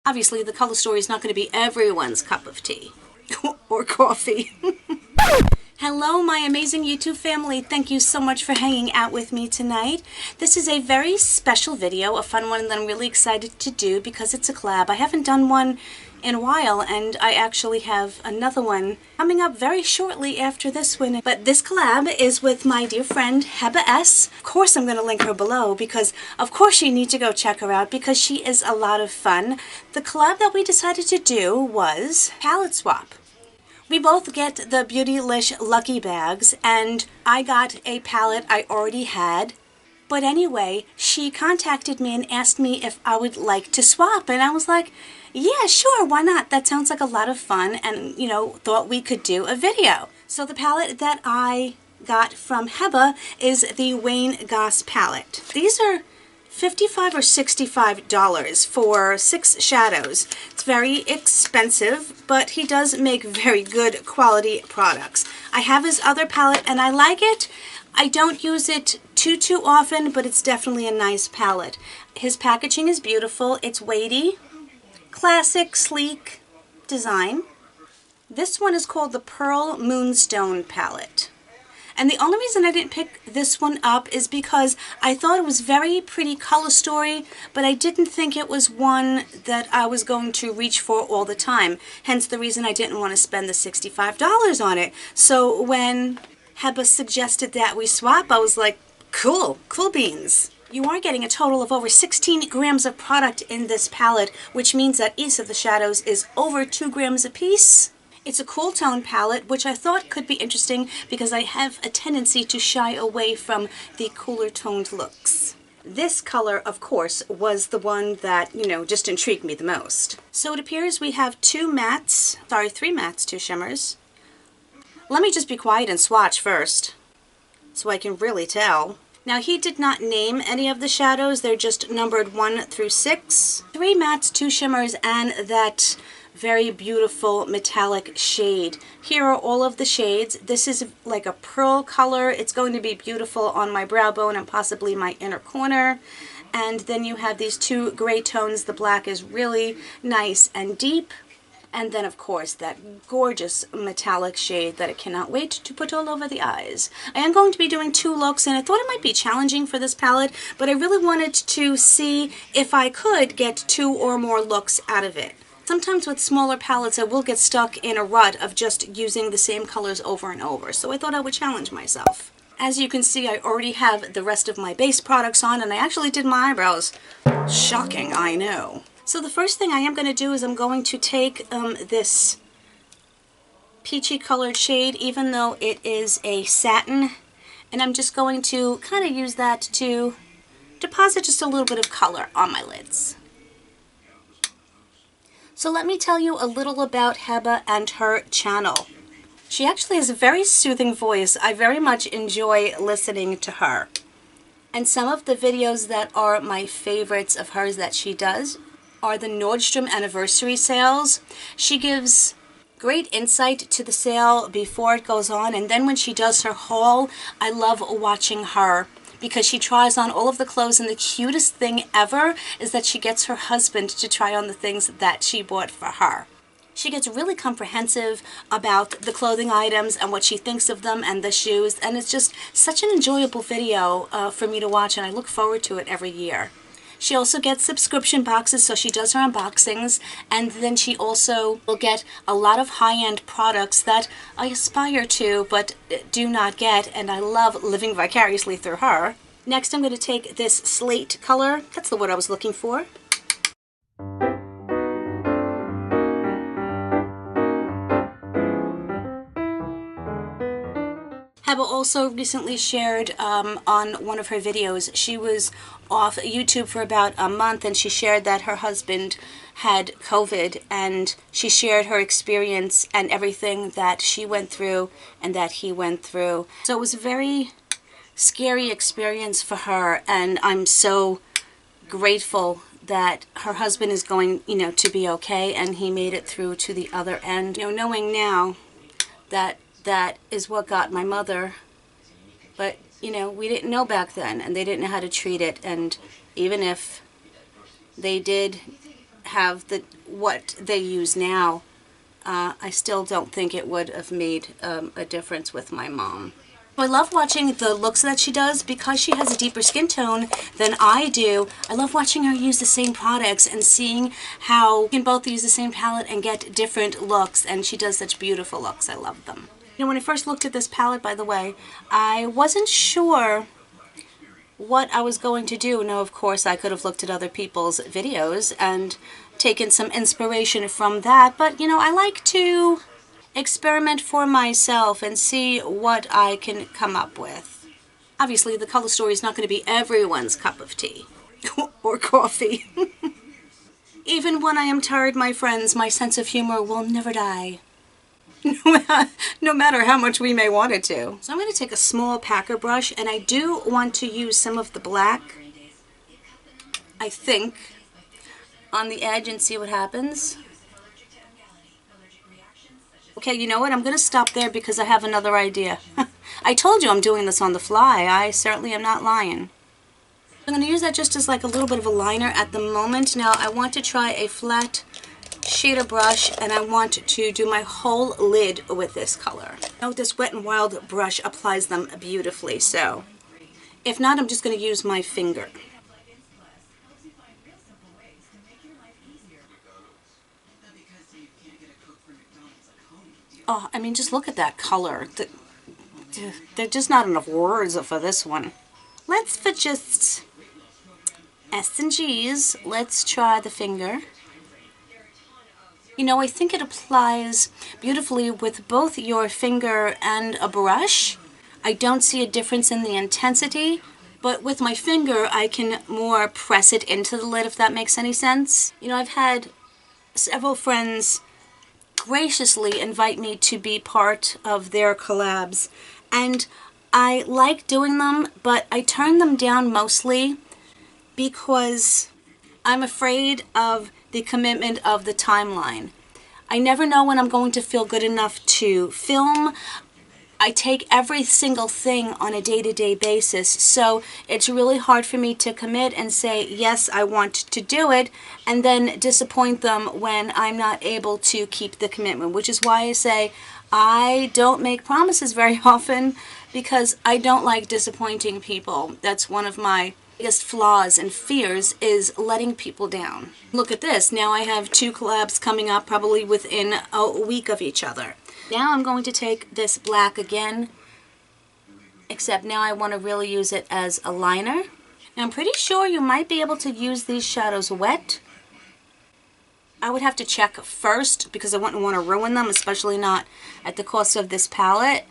Obviously, the color story is not going to be everyone's cup of tea or coffee. Hello, my amazing YouTube family. Thank you so much for hanging out with me tonight. This is a very special video, a fun one that I'm really excited to do because it's a collab. I haven't done one in a while, and I actually have another one coming up very shortly after this one. But this collab is with my dear friend Heba S. Of course, I'm going to link her below because, of course, you need to go check her out because she is a lot of fun. The collab that we decided to do was palette swap. We both get the beautylish lucky bags, and I got a palette I already had. But anyway, she contacted me and asked me if I would like to swap, and I was like, yeah, sure, why not? That sounds like a lot of fun, and, you know, thought we could do a video. So the palette that I got from Heba is the Wayne Goss palette. These are $55 or $65 for 6 shadows. It's very expensive, but he does make very good quality products. I have his other palette and I like it. I don't use it too often, but it's definitely a nice palette. His packaging is beautiful. It's weighty, classic, sleek design. This one is called the Pearl Moonstone palette. And the only reason I didn't pick this one up is because I thought it was very pretty color story, but I didn't think it was one that I was going to reach for all the time. Hence the reason I didn't want to spend the $65 on it. So when Heba suggested that we swap, I was like, cool beans. You are getting a total of over 16 grams of product in this palette, which means that each of the shadows is over 2 grams a piece. It's a cool tone palette, which I thought could be interesting because I have a tendency to shy away from the cooler toned looks. This color, of course, was the one that, you know, just intrigued me the most. So it appears we have 3 mattes, 2 shimmers. Let me just be quiet and swatch first so I can really tell. Now, he did not name any of the shadows. They're just numbered 1 through 6. 3 mattes, 2 shimmers, and that very beautiful metallic shade. Here are all of the shades. This is like a pearl color. It's going to be beautiful on my brow bone and possibly my inner corner. And then you have these 2 gray tones. The black is really nice and deep. And then, of course, that gorgeous metallic shade that I cannot wait to put all over the eyes. I am going to be doing 2 looks, and I thought it might be challenging for this palette, but I really wanted to see if I could get 2 or more looks out of it. Sometimes with smaller palettes, I will get stuck in a rut of just using the same colors over and over, so I thought I would challenge myself. As you can see, I already have the rest of my base products on, and I actually did my eyebrows. Shocking, I know. So the first thing I am going to do is I'm going to take this peachy colored shade, even though it is a satin, and I'm just going to kind of use that to deposit just a little bit of color on my lids. So let me tell you a little about Heba and her channel. She actually has a very soothing voice. I very much enjoy listening to her. And some of the videos that are my favorites of hers that she does are the Nordstrom anniversary sales. She gives great insight to the sale before it goes on, and then when she does her haul, I love watching her because she tries on all of the clothes, and the cutest thing ever is that she gets her husband to try on the things that she bought for her. She gets really comprehensive about the clothing items and what she thinks of them and the shoes, and it's just such an enjoyable video for me to watch, and I look forward to it every year. She also gets subscription boxes, so she does her unboxings, and then she also will get a lot of high-end products that I aspire to but do not get, and I love living vicariously through her. Next, I'm going to take this slate color. That's the word I was looking for. Heba also recently shared on one of her videos, she was off YouTube for about a month, and she shared that her husband had COVID, and she shared her experience and everything that she went through and that he went through. So it was a very scary experience for her, and I'm so grateful that her husband is going, you know, to be okay, and he made it through to the other end. You know, knowing now that that is what got my mother, but you know, we didn't know back then, and they didn't know how to treat it, and even if they did have what they use now, I still don't think it would have made a difference with my mom. I love watching the looks that she does because she has a deeper skin tone than I do. I love watching her use the same products and seeing how we can both use the same palette and get different looks, and she does such beautiful looks. I love them. You know, when I first looked at this palette, by the way, I wasn't sure what I was going to do. Now, of course, I could have looked at other people's videos and taken some inspiration from that, but you know, I like to experiment for myself and see what I can come up with. Obviously, the color story is not going to be everyone's cup of tea or coffee. Even when I am tired, my friends, my sense of humor will never die. No matter how much we may want it to. So I'm going to take a small packer brush, and I do want to use some of the black, I think, on the edge and see what happens. Okay, you know what? I'm going to stop there because I have another idea. I told you I'm doing this on the fly. I certainly am not lying. I'm going to use that just as like a little bit of a liner at the moment. Now I want to try a flat shader brush, and I want to do my whole lid with this color. Now this Wet n Wild brush applies them beautifully, so if not, I'm just going to use my finger. Oh, I mean, just look at that color. There's just not enough words for this one. Let's, for just S and G's, let's try the finger. You know, I think it applies beautifully with both your finger and a brush. I don't see a difference in the intensity, but with my finger, I can more press it into the lid, if that makes any sense. You know, I've had several friends graciously invite me to be part of their collabs, and I like doing them, but I turn them down mostly because I'm afraid of the commitment of the timeline. I never know when I'm going to feel good enough to film. I take every single thing on a day-to-day basis, so it's really hard for me to commit and say, yes, I want to do it, and then disappoint them when I'm not able to keep the commitment, which is why I say I don't make promises very often, because I don't like disappointing people. That's one of my biggest flaws and fears, is letting people down. Look at this. Now I have 2 collabs coming up probably within a week of each other. Now I'm going to take this black again, except now I want to really use it as a liner. Now I'm pretty sure you might be able to use these shadows wet. I would have to check first because I wouldn't want to ruin them, especially not at the cost of this palette.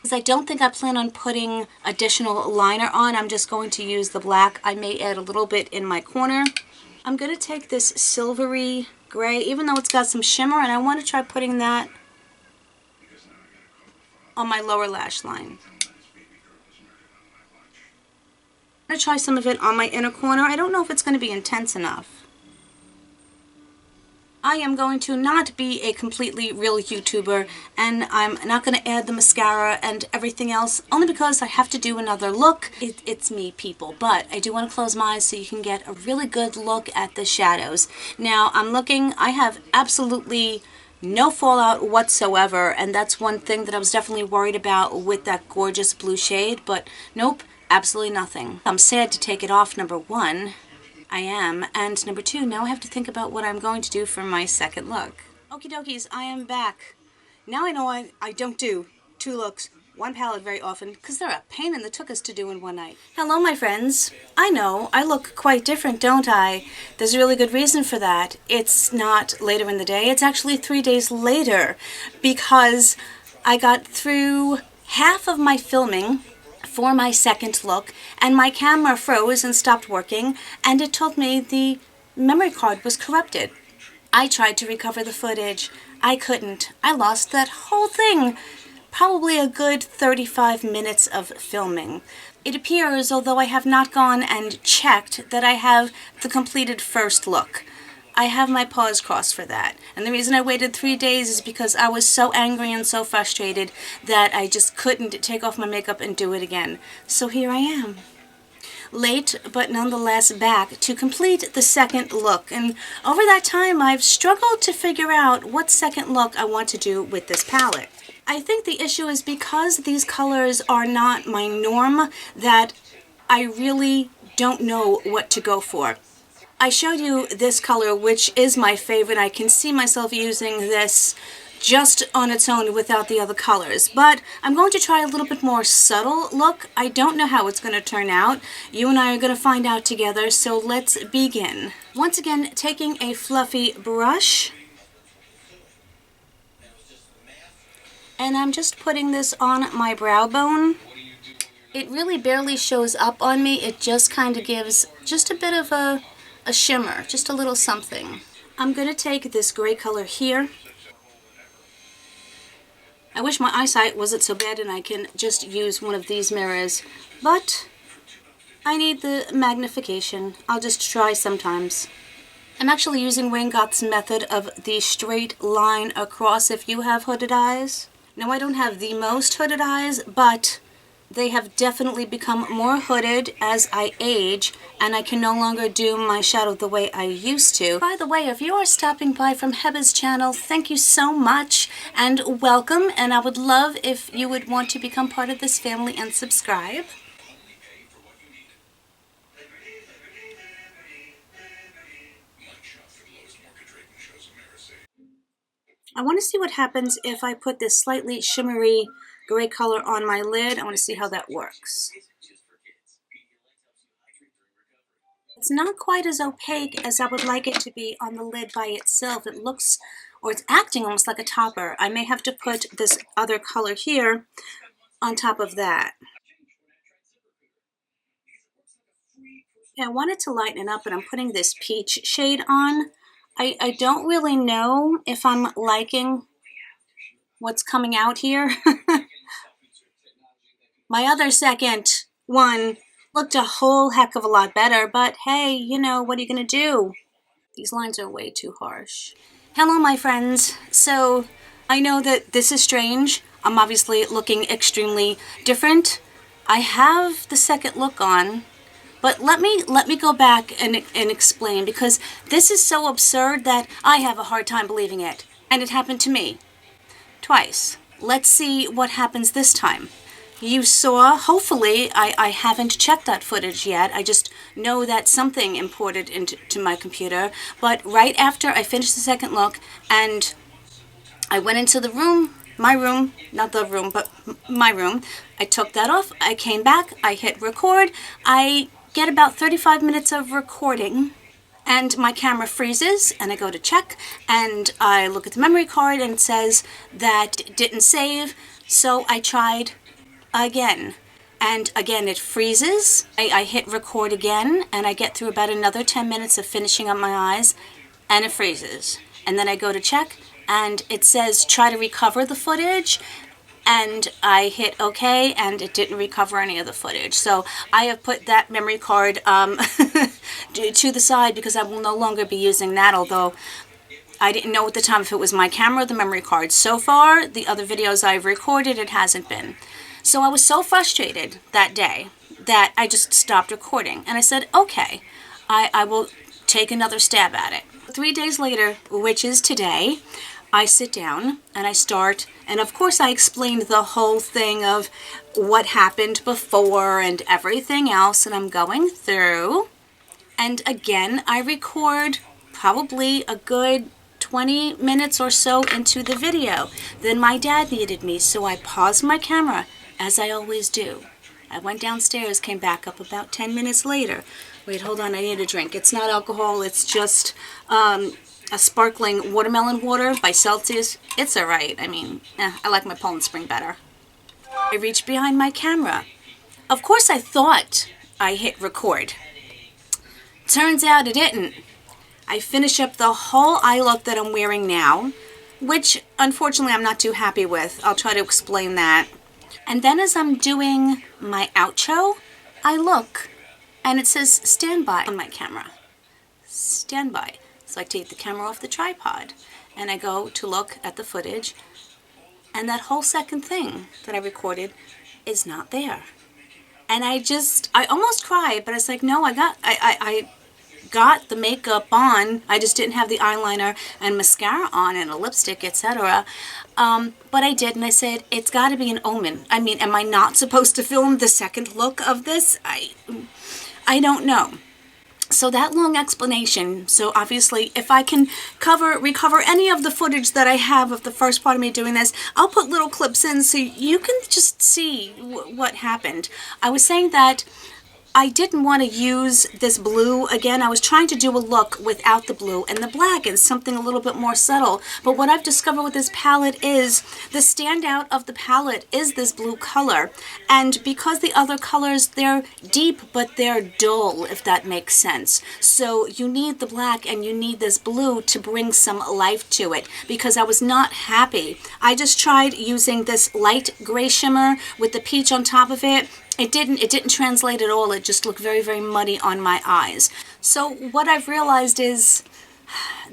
Because I don't think I plan on putting additional liner on. I'm just going to use the black. I may add a little bit in my corner. I'm going to take this silvery gray, even though it's got some shimmer, and I want to try putting that on my lower lash line. I'm going to try some of it on my inner corner. I don't know if it's going to be intense enough. I am going to not be a completely real YouTuber, and I'm not going to add the mascara and everything else, only because I have to do another look. It's me, people, but I do want to close my eyes so you can get a really good look at the shadows. Now, I'm looking, I have absolutely no fallout whatsoever, and that's one thing that I was definitely worried about with that gorgeous blue shade, but nope, absolutely nothing. I'm sad to take it off, number 1. I am, and number 2, now I have to think about what I'm going to do for my second look. Okie dokies, I am back. Now I know I don't do 2 looks, 1 palette very often, because they're a pain in the tuchus to do in one night. Hello, my friends. I know, I look quite different, don't I? There's a really good reason for that. It's not later in the day, it's actually 3 days later, because I got through half of my filming for my second look, and my camera froze and stopped working, and it told me the memory card was corrupted. I tried to recover the footage. I couldn't. I lost that whole thing. Probably a good 35 minutes of filming. It appears, although I have not gone and checked, that I have the completed first look. I have my paws crossed for that. And the reason I waited 3 days is because I was so angry and so frustrated that I just couldn't take off my makeup and do it again. So here I am. Late, but nonetheless back to complete the second look. And over that time, I've struggled to figure out what second look I want to do with this palette. I think the issue is because these colors are not my norm, that I really don't know what to go for. I showed you this color, which is my favorite. I can see myself using this just on its own without the other colors. But I'm going to try a little bit more subtle look. I don't know how it's going to turn out. You and I are going to find out together, so let's begin. Once again, taking a fluffy brush. And I'm just putting this on my brow bone. It really barely shows up on me. It just kind of gives just a bit of a shimmer, just a little something. I'm going to take this gray color here. I wish my eyesight wasn't so bad and I can just use one of these mirrors, but I need the magnification. I'll just try sometimes. I'm actually using Wayne Gott's method of the straight line across if you have hooded eyes. Now, I don't have the most hooded eyes, but they have definitely become more hooded as I age, and I can no longer do my shadow the way I used to. By the way, if you are stopping by from Heba's channel, thank you so much and welcome, and I would love if you would want to become part of this family and subscribe. I want to see what happens if I put this slightly shimmery gray color on my lid. I want to see how that works. It's not quite as opaque as I would like it to be on the lid by itself. It looks, or it's acting almost like a topper. I may have to put this other color here on top of that. Yeah, I want it to lighten it up, and I'm putting this peach shade on. I don't really know if I'm liking what's coming out here. My other second one looked a whole heck of a lot better, but hey, you know, what are you going to do? These lines are way too harsh. Hello, my friends. So, I know that this is strange. I'm obviously looking extremely different. I have the second look on, but let me go back and explain, because this is so absurd that I have a hard time believing it. And it happened to me twice. Let's see what happens this time. You saw, hopefully, I haven't checked that footage yet. I just know that something imported into my computer. But right after I finished the second look and I went into the room, my room, not the room, but my room, I took that off, I came back, I hit record, I get about 35 minutes of recording, and my camera freezes, and I go to check, and I look at the memory card, and it says that it didn't save, so I tried again. And again, it freezes. I hit record again, and I get through about another 10 minutes of finishing up my eyes, and it freezes. And then I go to check, and it says try to recover the footage, and I hit OK, and it didn't recover any of the footage. So I have put that memory card to the side, because I will no longer be using that, although I didn't know at the time if it was my camera or the memory card. So far, the other videos I've recorded, it hasn't been. So I was so frustrated that day that I just stopped recording. And I said, okay, I will take another stab at it. 3 days later, which is today, I sit down and I start, and of course I explained the whole thing of what happened before and everything else, and I'm going through. And again, I record probably a good 20 minutes or so into the video. Then my dad needed me, so I paused my camera, as I always do. I went downstairs, came back up about 10 minutes later. Wait, hold on, I need a drink. It's not alcohol, it's just a sparkling watermelon water by Celsius. It's alright. I mean, I like my Poland Spring better. I reached behind my camera. Of course I thought I hit record. Turns out it didn't. I finish up the whole eye look that I'm wearing now, which unfortunately I'm not too happy with. I'll try to explain that. And then as I'm doing my outro, I look and it says standby on my camera. Standby. So I take the camera off the tripod and I go to look at the footage, and that whole second thing that I recorded is not there. And I almost cried, but it's like, no, I got the makeup on. I just didn't have the eyeliner and mascara on and a lipstick, etc. But I did, and I said, it's got to be an omen. I mean, am I not supposed to film the second look of this? I don't know. So that long explanation, so obviously if I can recover any of the footage that I have of the first part of me doing this, I'll put little clips in so you can just see what happened. I was saying that I didn't want to use this blue again. I was trying to do a look without the blue and the black and something a little bit more subtle. But what I've discovered with this palette is the standout of the palette is this blue color. And because the other colors, they're deep, but they're dull, if that makes sense. So you need the black and you need this blue to bring some life to it, because I was not happy. I just tried using this light gray shimmer with the peach on top of it. It didn't translate at all. It just looked very, very muddy on my eyes. So what I've realized is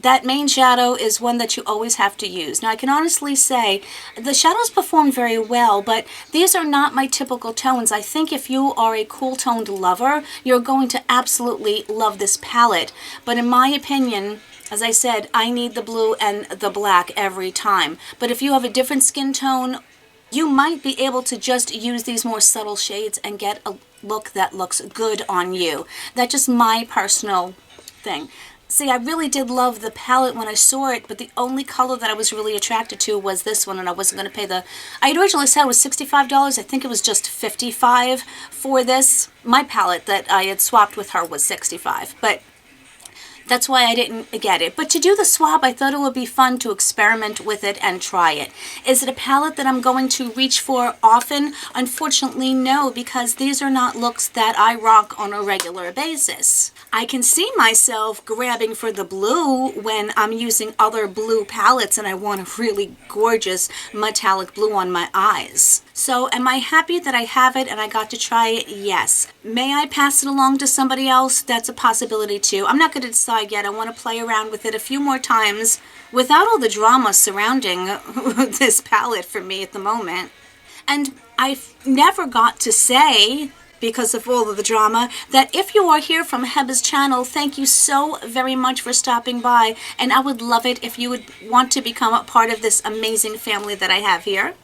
that main shadow is one that you always have to use. Now I can honestly say the shadows perform very well, but these are not my typical tones. I think if you are a cool toned lover, you're going to absolutely love this palette. But in my opinion, as I said, I need the blue and the black every time. But if you have a different skin tone, you might be able to just use these more subtle shades and get a look that looks good on you. That's just my personal thing. See, I really did love the palette when I saw it, but the only color that I was really attracted to was this one, and I wasn't going to pay I had originally said it was $65. I think it was just $55 for this. My palette that I had swapped with her was $65, but that's why I didn't get it. But to do the swap, I thought it would be fun to experiment with it and try it. Is it a palette that I'm going to reach for often? Unfortunately, no, because these are not looks that I rock on a regular basis. I can see myself grabbing for the blue when I'm using other blue palettes and I want a really gorgeous metallic blue on my eyes. So am I happy that I have it and I got to try it? Yes. May I pass it along to somebody else? That's a possibility too. I'm not going to decide yet. I want to play around with it a few more times without all the drama surrounding this palette for me at the moment. And I've never got to say, because of all of the drama, that if you are here from Heba's channel, thank you so very much for stopping by, and I would love it if you would want to become a part of this amazing family that I have here.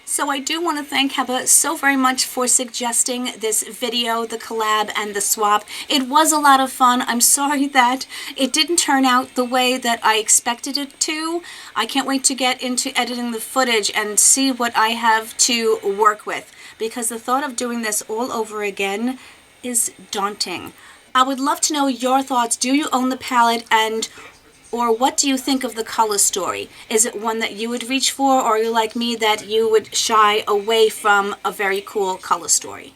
So I do want to thank Heba so very much for suggesting this video, the collab and the swap. It was a lot of fun. I'm sorry that it didn't turn out the way that I expected it to. I can't wait to get into editing the footage and see what I have to work with, because the thought of doing this all over again is daunting. I would love to know your thoughts. Do you own the palette, or what do you think of the color story? Is it one that you would reach for, or are you like me that you would shy away from a very cool color story?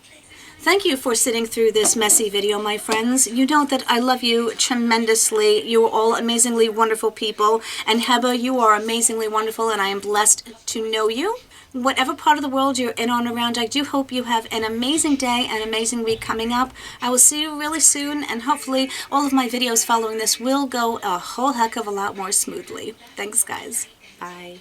Thank you for sitting through this messy video, my friends. You know that I love you tremendously. You are all amazingly wonderful people. And Heba, you are amazingly wonderful, and I am blessed to know you. Whatever part of the world you're in on around, I do hope you have an amazing day and amazing week coming up. I will see you really soon, and hopefully all of my videos following this will go a whole heck of a lot more smoothly. Thanks, guys. Bye.